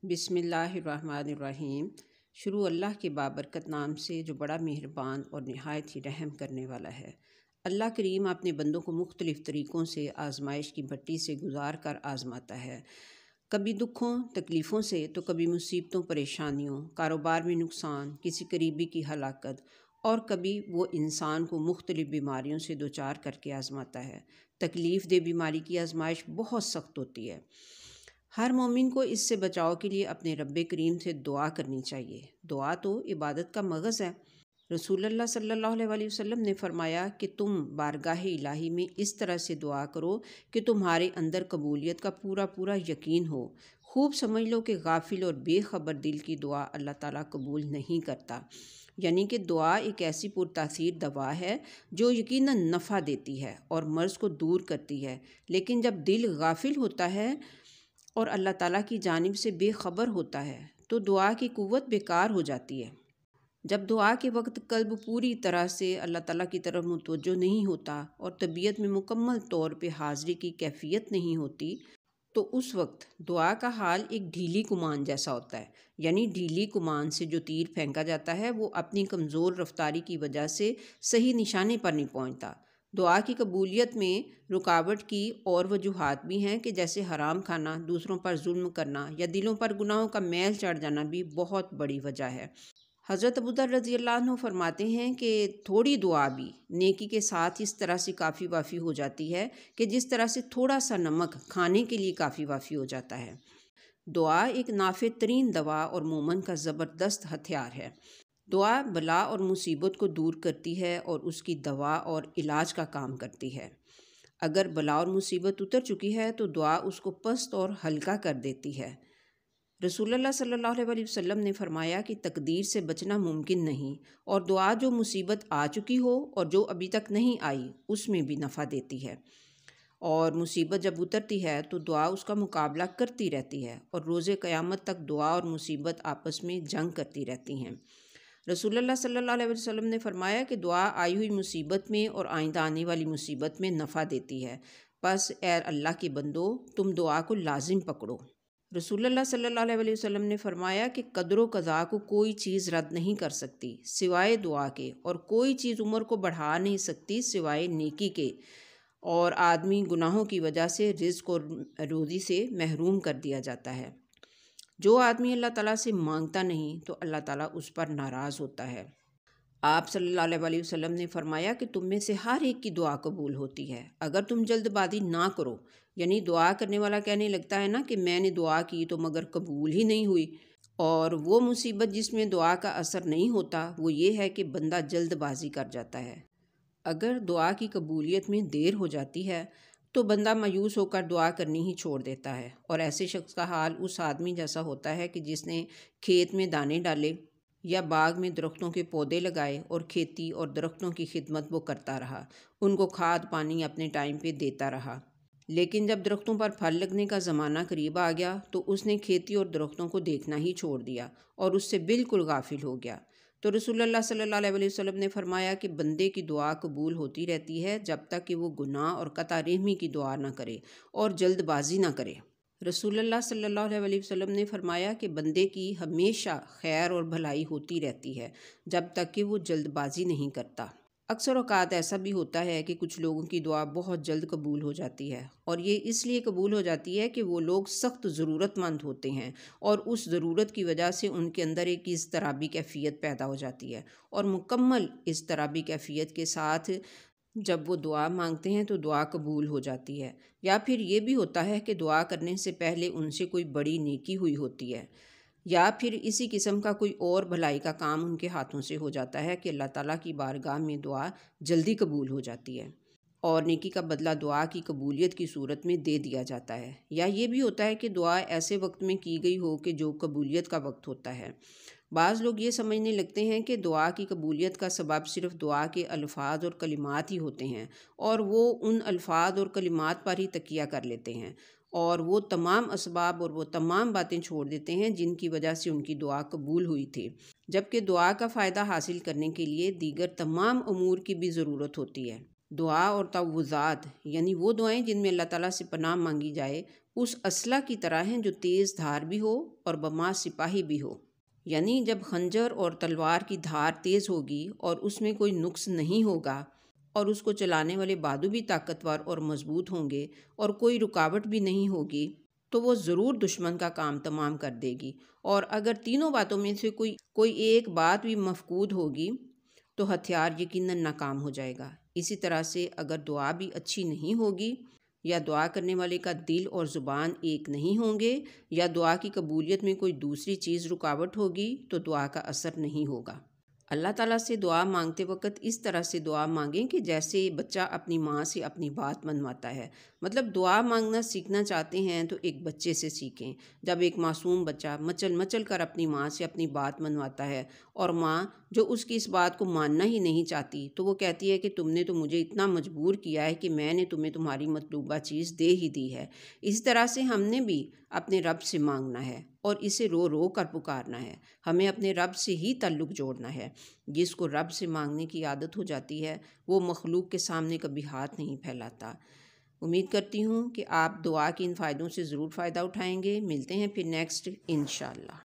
بسم اللہ الرحمن الرحیم۔ شروع اللہ کے بابرکت نام سے جو بڑا مہربان اور نہایت ہی رحم کرنے والا ہے۔ اللہ کریم اپنے بندوں کو مختلف طریقوں سے آزمائش کی بھٹی سے گزار کر آزماتا ہے، کبھی دکھوں تکلیفوں سے تو کبھی مصیبتوں پریشانیوں، کاروبار میں نقصان، کسی قریبی کی ہلاکت، اور کبھی وہ انسان کو مختلف بیماریوں سے دوچار کر کے آزماتا ہے۔ تکلیف دہ بیماری کی آزمائش بہت سخت ہوتی ہے۔ ہر مومن کو اس سے بچاؤ کے لیے اپنے رب کریم سے دعا کرنی چاہیے۔ دعا تو عبادت کا مغز ہے۔ رسول اللہ صلی اللہ علیہ وسلم نے فرمایا کہ تم بارگاہ الہی میں اس طرح سے دعا کرو کہ تمہارے اندر قبولیت کا پورا یقین ہو۔ خوب سمجھ لو کہ غافل اور بے خبر دل کی دعا اللہ تعالیٰ قبول نہیں کرتا، یعنی کہ دعا ایک ایسی پرتاثیر دوا ہے جو یقیناً نفع دیتی ہے اور مرض کو دور کرتی ہے، لیکن جب دل غافل ہوتا ہے اور اللہ تعالیٰ کی جانب سے بے خبر ہوتا ہے تو دعا کی قوت بیکار ہو جاتی ہے۔ جب دعا کے وقت قلب پوری طرح سے اللہ تعالیٰ کی طرف متوجہ نہیں ہوتا اور طبیعت میں مکمل طور پہ حاضری کی کیفیت نہیں ہوتی تو اس وقت دعا کا حال ایک ڈھیلی کمان جیسا ہوتا ہے، یعنی ڈھیلی کمان سے جو تیر پھینکا جاتا ہے وہ اپنی کمزور رفتاری کی وجہ سے صحیح نشانے پر نہیں پہنچتا۔ دعا کی قبولیت میں رکاوٹ کی اور وجوہات بھی ہیں کہ جیسے حرام کھانا، دوسروں پر ظلم کرنا یا دلوں پر گناہوں کا میل چڑھ جانا بھی بہت بڑی وجہ ہے۔ حضرت ابوذر رضی اللہ عنہ فرماتے ہیں کہ تھوڑی دعا بھی نیکی کے ساتھ اس طرح سے کافی وافی ہو جاتی ہے کہ جس طرح سے تھوڑا سا نمک کھانے کے لیے کافی وافی ہو جاتا ہے۔ دعا ایک نافع ترین دوا اور مومن کا زبردست ہتھیار ہے۔ دعا بلا اور مصیبت کو دور کرتی ہے اور اس کی دوا اور علاج کا کام کرتی ہے۔ اگر بلا اور مصیبت اتر چکی ہے تو دعا اس کو پست اور ہلکا کر دیتی ہے۔ رسول اللہ صلی اللہ علیہ وسلم نے فرمایا کہ تقدیر سے بچنا ممکن نہیں، اور دعا جو مصیبت آ چکی ہو اور جو ابھی تک نہیں آئی اس میں بھی نفع دیتی ہے، اور مصیبت جب اترتی ہے تو دعا اس کا مقابلہ کرتی رہتی ہے اور روز قیامت تک دعا اور مصیبت آپس میں جنگ کرتی رہتی ہیں۔ رسول اللہ صلی اللہ علیہ وسلم نے فرمایا کہ دعا آئی ہوئی مصیبت میں اور آئندہ آنے والی مصیبت میں نفع دیتی ہے، پس اے اللہ کے بندو تم دعا کو لازم پکڑو۔ رسول اللہ صلی اللہ علیہ وسلم نے فرمایا کہ قدر و قضا کو کوئی چیز رد نہیں کر سکتی سوائے دعا کے، اور کوئی چیز عمر کو بڑھا نہیں سکتی سوائے نیکی کے، اور آدمی گناہوں کی وجہ سے رزق اور روزی سے محروم کر دیا جاتا ہے۔ جو آدمی اللہ تعالیٰ سے مانگتا نہیں تو اللہ تعالیٰ اس پر ناراض ہوتا ہے۔ آپ صلی اللہ علیہ وسلم نے فرمایا کہ تم میں سے ہر ایک کی دعا قبول ہوتی ہے اگر تم جلد بازی نہ کرو، یعنی دعا کرنے والا کہنے لگتا ہے نا کہ میں نے دعا کی تو مگر قبول ہی نہیں ہوئی، اور وہ مصیبت جس میں دعا کا اثر نہیں ہوتا وہ یہ ہے کہ بندہ جلد بازی کر جاتا ہے۔ اگر دعا کی قبولیت میں دیر ہو جاتی ہے تو بندہ مایوس ہو کر دعا کرنی ہی چھوڑ دیتا ہے، اور ایسے شخص کا حال اس آدمی جیسا ہوتا ہے کہ جس نے کھیت میں دانے ڈالے یا باغ میں درختوں کے پودے لگائے اور کھیتی اور درختوں کی خدمت وہ کرتا رہا، ان کو کھاد پانی اپنے ٹائم پہ دیتا رہا، لیکن جب درختوں پر پھل لگنے کا زمانہ قریب آ گیا تو اس نے کھیتی اور درختوں کو دیکھنا ہی چھوڑ دیا اور اس سے بالکل غافل ہو گیا۔ تو رسول اللہ صلی اللہ علیہ وسلم نے فرمایا کہ بندے کی دعا قبول ہوتی رہتی ہے جب تک کہ وہ گناہ اور قطع رحمی کی دعا نہ کرے اور جلد بازی نہ کرے۔ رسول اللہ صلی اللہ علیہ وسلم نے فرمایا کہ بندے کی ہمیشہ خیر اور بھلائی ہوتی رہتی ہے جب تک کہ وہ جلد بازی نہیں کرتا۔ اکثر اوقات ایسا بھی ہوتا ہے کہ کچھ لوگوں کی دعا بہت جلد قبول ہو جاتی ہے، اور یہ اس لیے قبول ہو جاتی ہے کہ وہ لوگ سخت ضرورت مند ہوتے ہیں اور اس ضرورت کی وجہ سے ان کے اندر ایک اضطرابی کیفیت پیدا ہو جاتی ہے، اور مکمل اضطرابی کیفیت کے ساتھ جب وہ دعا مانگتے ہیں تو دعا قبول ہو جاتی ہے۔ یا پھر یہ بھی ہوتا ہے کہ دعا کرنے سے پہلے ان سے کوئی بڑی نیکی ہوئی ہوتی ہے، یا پھر اسی قسم کا کوئی اور بھلائی کا کام ان کے ہاتھوں سے ہو جاتا ہے کہ اللہ تعالیٰ کی بارگاہ میں دعا جلدی قبول ہو جاتی ہے، اور نیکی کا بدلہ دعا کی قبولیت کی صورت میں دے دیا جاتا ہے۔ یا یہ بھی ہوتا ہے کہ دعا ایسے وقت میں کی گئی ہو کہ جو قبولیت کا وقت ہوتا ہے۔ بعض لوگ یہ سمجھنے لگتے ہیں کہ دعا کی قبولیت کا سبب صرف دعا کے الفاظ اور کلمات ہی ہوتے ہیں، اور وہ ان الفاظ اور کلمات پر ہی تکیہ کر لیتے ہیں، اور وہ تمام اسباب اور وہ تمام باتیں چھوڑ دیتے ہیں جن کی وجہ سے ان کی دعا قبول ہوئی تھی، جبکہ دعا کا فائدہ حاصل کرنے کے لیے دیگر تمام امور کی بھی ضرورت ہوتی ہے۔ دعا اور تعوذات، یعنی وہ دعائیں جن میں اللہ تعالیٰ سے پناہ مانگی جائے، اس اسلحہ کی طرح ہیں جو تیز دھار بھی ہو اور بما سپاہی بھی ہو۔ یعنی جب خنجر اور تلوار کی دھار تیز ہوگی اور اس میں کوئی نقص نہیں ہوگا اور اس کو چلانے والے بازو بھی طاقتور اور مضبوط ہوں گے اور کوئی رکاوٹ بھی نہیں ہوگی، تو وہ ضرور دشمن کا کام تمام کر دے گی۔ اور اگر تینوں باتوں میں سے کوئی ایک بات بھی مفقود ہوگی تو ہتھیار یقیناً ناکام ہو جائے گا۔ اسی طرح سے اگر دعا بھی اچھی نہیں ہوگی، یا دعا کرنے والے کا دل اور زبان ایک نہیں ہوں گے، یا دعا کی قبولیت میں کوئی دوسری چیز رکاوٹ ہوگی، تو دعا کا اثر نہیں ہوگا۔ اللہ تعالیٰ سے دعا مانگتے وقت اس طرح سے دعا مانگیں کہ جیسے بچہ اپنی ماں سے اپنی بات منواتا ہے۔ مطلب دعا مانگنا سیکھنا چاہتے ہیں تو ایک بچے سے سیکھیں۔ جب ایک معصوم بچہ مچل مچل کر اپنی ماں سے اپنی بات منواتا ہے اور ماں جو اس کی اس بات کو ماننا ہی نہیں چاہتی، تو وہ کہتی ہے کہ تم نے تو مجھے اتنا مجبور کیا ہے کہ میں نے تمہیں تمہاری مطلوبہ چیز دے ہی دی ہے۔ اسی طرح سے ہم نے بھی اپنے رب سے مانگنا ہے اور اسے رو رو کر پکارنا ہے۔ ہمیں اپنے رب سے ہی تعلق جوڑنا ہے۔ جس کو رب سے مانگنے کی عادت ہو جاتی ہے وہ مخلوق کے سامنے کبھی ہاتھ نہیں پھیلاتا۔ امید کرتی ہوں کہ آپ دعا کے ان فائدوں سے ضرور فائدہ اٹھائیں گے۔ ملتے ہیں پھر نیکسٹ انشاءاللہ۔